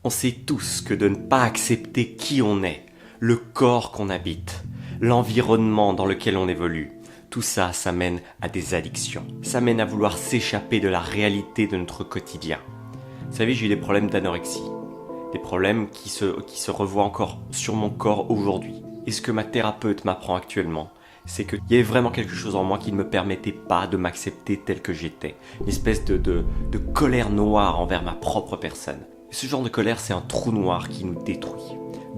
On sait tous que de ne pas accepter qui on est, le corps qu'on habite, l'environnement dans lequel on évolue, tout ça, ça mène à des addictions. Ça mène à vouloir s'échapper de la réalité de notre quotidien. Vous savez, j'ai eu des problèmes d'anorexie. Des problèmes qui se revoient encore sur mon corps aujourd'hui. Et ce que ma thérapeute m'apprend actuellement, c'est qu'il y avait vraiment quelque chose en moi qui ne me permettait pas de m'accepter tel que j'étais. Une espèce de colère noire envers ma propre personne. Et ce genre de colère, c'est un trou noir qui nous détruit,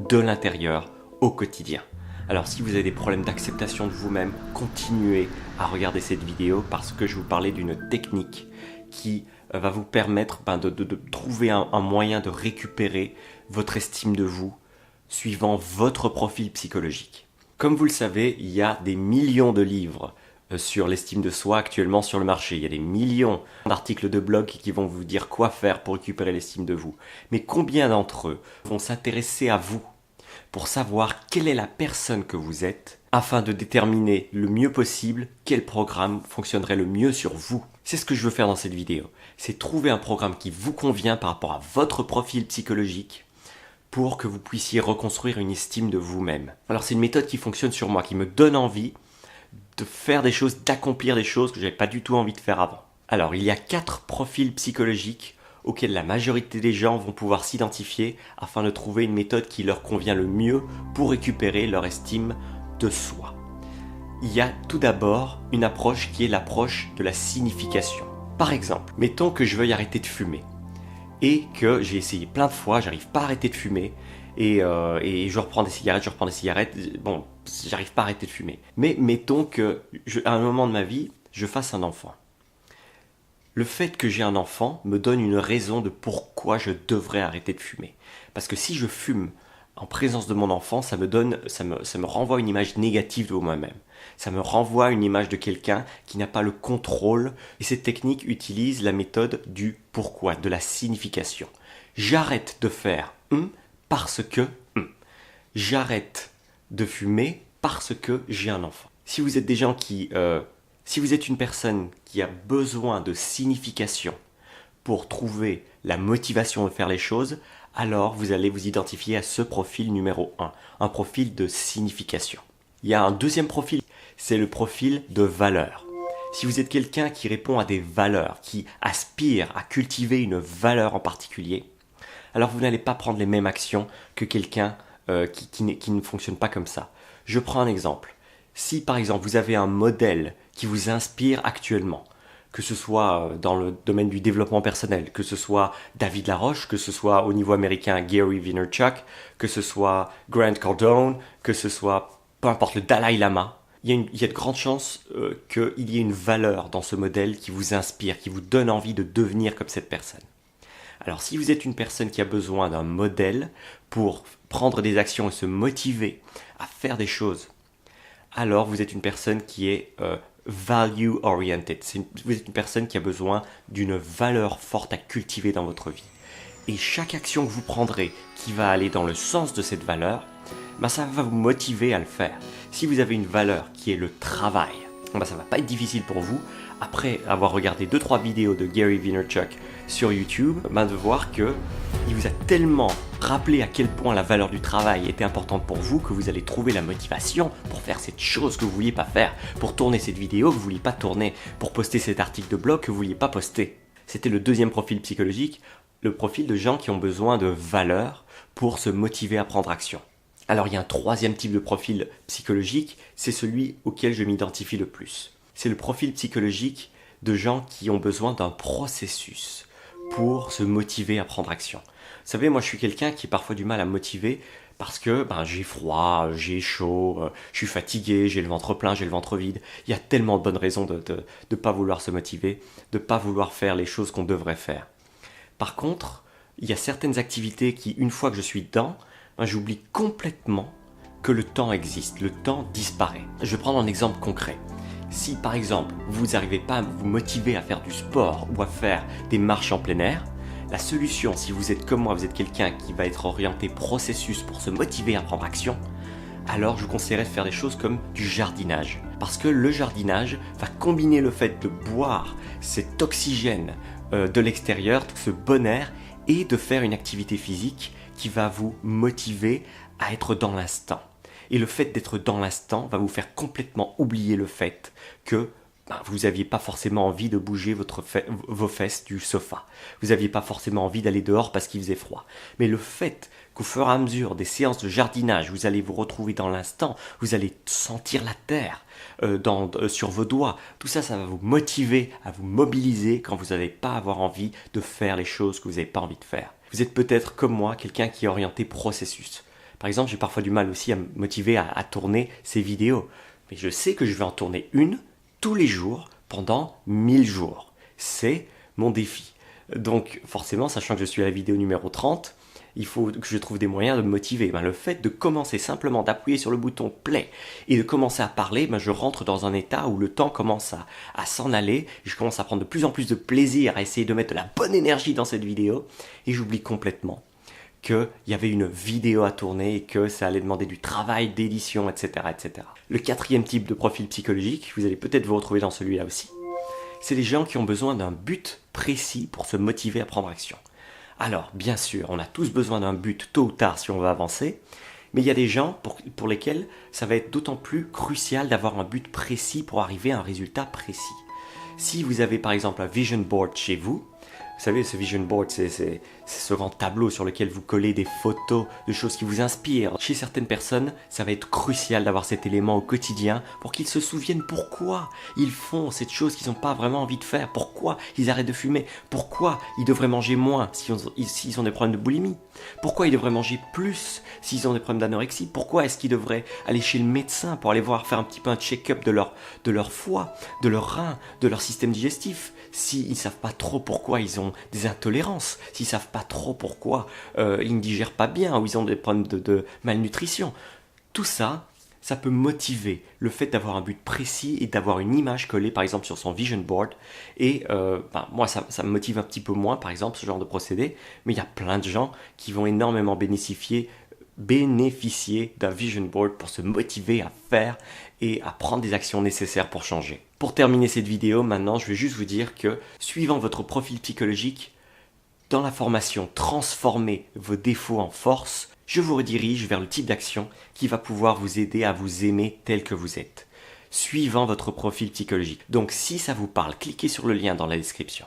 de l'intérieur au quotidien. Alors si vous avez des problèmes d'acceptation de vous-même, continuez à regarder cette vidéo parce que je vais vous parler d'une technique qui va vous permettre de trouver un moyen de récupérer votre estime de vous suivant votre profil psychologique. Comme vous le savez, il y a des millions de livres sur l'estime de soi actuellement sur le marché. Il y a des millions d'articles de blog qui vont vous dire quoi faire pour récupérer l'estime de vous. Mais combien d'entre eux vont s'intéresser à vous pour savoir quelle est la personne que vous êtes afin de déterminer le mieux possible quel programme fonctionnerait le mieux sur vous. C'est ce que je veux faire dans cette vidéo. C'est trouver un programme qui vous convient par rapport à votre profil psychologique pour que vous puissiez reconstruire une estime de vous-même. Alors c'est une méthode qui fonctionne sur moi, qui me donne envie de faire des choses, d'accomplir des choses que je n'avais pas du tout envie de faire avant. Alors il y a 4 profils psychologiques auxquels la majorité des gens vont pouvoir s'identifier afin de trouver une méthode qui leur convient le mieux pour récupérer leur estime de soi. Il y a tout d'abord une approche qui est l'approche de la signification. Par exemple, mettons que je veuille arrêter de fumer et que j'ai essayé plein de fois, j'arrive pas à arrêter de fumer et je reprends des cigarettes, bon, j'arrive pas à arrêter de fumer. Mais mettons que à un moment de ma vie, je fasse un enfant. Le fait que j'ai un enfant me donne une raison de pourquoi je devrais arrêter de fumer. Parce que si je fume en présence de mon enfant, ça me renvoie une image négative de moi-même. Ça me renvoie une image de quelqu'un qui n'a pas le contrôle. Et cette technique utilise la méthode du pourquoi, de la signification. J'arrête de faire parce que j'arrête de fumer parce que j'ai un enfant. Si vous êtes des gens si vous êtes une personne qui a besoin de signification pour trouver la motivation de faire les choses, alors vous allez vous identifier à ce profil numéro 1, un profil de signification. Il y a un deuxième profil, c'est le profil de valeur. Si vous êtes quelqu'un qui répond à des valeurs, qui aspire à cultiver une valeur en particulier, alors vous n'allez pas prendre les mêmes actions que quelqu'un qui ne fonctionne pas comme ça. Je prends un exemple. Si par exemple vous avez un modèle qui vous inspire actuellement, que ce soit dans le domaine du développement personnel, que ce soit David Laroche, que ce soit au niveau américain Gary Vaynerchuk, que ce soit Grant Cardone, que ce soit peu importe le Dalai Lama, il y a de grandes chances qu'il y ait une valeur dans ce modèle qui vous inspire, qui vous donne envie de devenir comme cette personne. Alors si vous êtes une personne qui a besoin d'un modèle pour prendre des actions et se motiver à faire des choses, alors vous êtes une personne qui est value oriented. Vous êtes une personne qui a besoin d'une valeur forte à cultiver dans votre vie. Et chaque action que vous prendrez qui va aller dans le sens de cette valeur, ça va vous motiver à le faire. Si vous avez une valeur qui est le travail, ça ne va pas être difficile pour vous, après avoir regardé 2-3 vidéos de Gary Vaynerchuk sur YouTube, de voir qu'il vous a tellement rappelé à quel point la valeur du travail était importante pour vous que vous allez trouver la motivation pour faire cette chose que vous ne vouliez pas faire, pour tourner cette vidéo que vous ne vouliez pas tourner, pour poster cet article de blog que vous ne vouliez pas poster. C'était le deuxième profil psychologique, le profil de gens qui ont besoin de valeur pour se motiver à prendre action. Alors il y a un troisième type de profil psychologique, c'est celui auquel je m'identifie le plus. C'est le profil psychologique de gens qui ont besoin d'un processus pour se motiver à prendre action. Vous savez, moi je suis quelqu'un qui a parfois du mal à me motiver parce que j'ai froid, j'ai chaud, je suis fatigué, j'ai le ventre plein, j'ai le ventre vide. Il y a tellement de bonnes raisons de ne pas vouloir se motiver, de ne pas vouloir faire les choses qu'on devrait faire. Par contre, il y a certaines activités qui, une fois que je suis dedans, j'oublie complètement que le temps existe, le temps disparaît. Je vais prendre un exemple concret. Si par exemple, vous n'arrivez pas à vous motiver à faire du sport ou à faire des marches en plein air, la solution, si vous êtes comme moi, vous êtes quelqu'un qui va être orienté processus pour se motiver à prendre action, alors je vous conseillerais de faire des choses comme du jardinage. Parce que le jardinage va combiner le fait de boire cet oxygène de l'extérieur, tout ce bon air, et de faire une activité physique qui va vous motiver à être dans l'instant. Et le fait d'être dans l'instant va vous faire complètement oublier le fait que vous n'aviez pas forcément envie de bouger vos fesses du sofa. Vous n'aviez pas forcément envie d'aller dehors parce qu'il faisait froid. Mais le fait qu'au fur et à mesure des séances de jardinage, vous allez vous retrouver dans l'instant, vous allez sentir la terre sur vos doigts. Tout ça, ça va vous motiver à vous mobiliser quand vous n'allez pas avoir envie de faire les choses que vous n'avez pas envie de faire. Vous êtes peut-être comme moi, quelqu'un qui est orienté processus. Par exemple, j'ai parfois du mal aussi à me motiver à tourner ces vidéos. Mais je sais que je vais en tourner une tous les jours pendant 1000 jours. C'est mon défi. Donc forcément, sachant que je suis à la vidéo numéro 30, il faut que je trouve des moyens de me motiver. Le fait de commencer simplement d'appuyer sur le bouton play et de commencer à parler, je rentre dans un état où le temps commence à s'en aller. Je commence à prendre de plus en plus de plaisir à essayer de mettre de la bonne énergie dans cette vidéo et j'oublie complètement qu'il y avait une vidéo à tourner et que ça allait demander du travail, d'édition, etc., etc. Le quatrième type de profil psychologique, vous allez peut-être vous retrouver dans celui-là aussi, c'est les gens qui ont besoin d'un but précis pour se motiver à prendre action. Alors, bien sûr, on a tous besoin d'un but tôt ou tard si on veut avancer, mais il y a des gens pour lesquels ça va être d'autant plus crucial d'avoir un but précis pour arriver à un résultat précis. Si vous avez par exemple un vision board chez vous, vous savez, ce vision board, c'est ce grand tableau sur lequel vous collez des photos de choses qui vous inspirent. Chez certaines personnes, ça va être crucial d'avoir cet élément au quotidien pour qu'ils se souviennent pourquoi ils font cette chose qu'ils n'ont pas vraiment envie de faire, pourquoi ils arrêtent de fumer, pourquoi ils devraient manger moins s'ils ont des problèmes de boulimie, pourquoi ils devraient manger plus s'ils ont des problèmes d'anorexie, pourquoi est-ce qu'ils devraient aller chez le médecin pour aller faire un petit peu un check-up de leur foie, de leur rein, de leur système digestif, s'ils ne savent pas trop pourquoi ils ont des intolérances, s'ils ne savent pas trop pourquoi ils ne digèrent pas bien ou ils ont des problèmes de malnutrition. Tout ça, ça peut motiver le fait d'avoir un but précis et d'avoir une image collée par exemple sur son vision board. Et moi, ça me motive un petit peu moins par exemple ce genre de procédé, mais il y a plein de gens qui vont énormément bénéficier d'un vision board pour se motiver à faire et à prendre des actions nécessaires pour changer. Pour terminer cette vidéo, maintenant, je vais juste vous dire que, suivant votre profil psychologique, dans la formation Transformer vos défauts en force, je vous redirige vers le type d'action qui va pouvoir vous aider à vous aimer tel que vous êtes, suivant votre profil psychologique. Donc, si ça vous parle, cliquez sur le lien dans la description.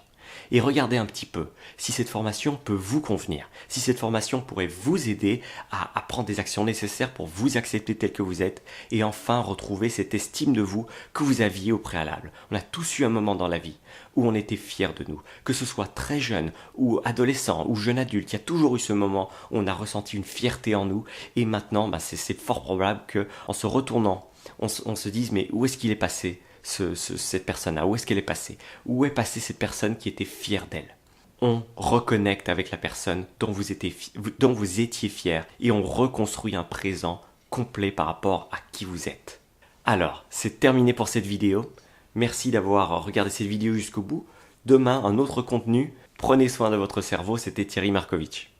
Et regardez un petit peu si cette formation peut vous convenir, si cette formation pourrait vous aider à prendre des actions nécessaires pour vous accepter tel que vous êtes et enfin retrouver cette estime de vous que vous aviez au préalable. On a tous eu un moment dans la vie où on était fiers de nous, que ce soit très jeune ou adolescent ou jeune adulte, il y a toujours eu ce moment où on a ressenti une fierté en nous et maintenant c'est fort probable qu'en se retournant, on se dise mais où est-ce qu'il est passé cette personne-là, où est-ce qu'elle est passée? Où est passée cette personne qui était fière d'elle? On reconnecte avec la personne dont vous étiez fier et on reconstruit un présent complet par rapport à qui vous êtes. Alors, c'est terminé pour cette vidéo. Merci d'avoir regardé cette vidéo jusqu'au bout. Demain, un autre contenu. Prenez soin de votre cerveau, c'était Thierry Markovitch.